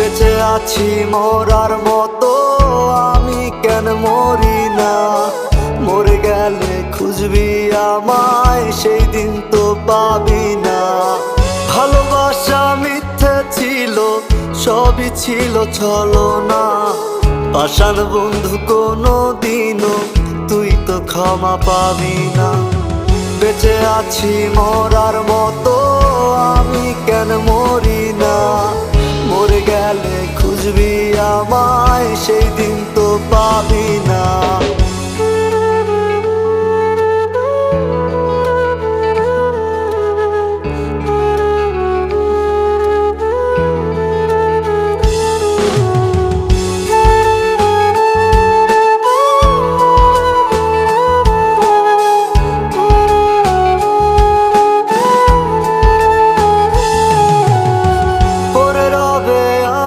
বেঁচে আছি মরার মতো, আমি কেন মরি না? মরে গেলে খুঁজবি আমায়, সেই দিন তো পাবি না। ভালোবাসা মিথ্যে ছিল, সবই ছিল ছলনা। পাষাণ বন্ধু কোনো দিনও তুই তো ক্ষমা পাবি না। বেঁচে আছি মরার মতো, আমি কেন মরি না? মরে গেলে খুঁজবি আমায়, সেই দিন তো পাবি না।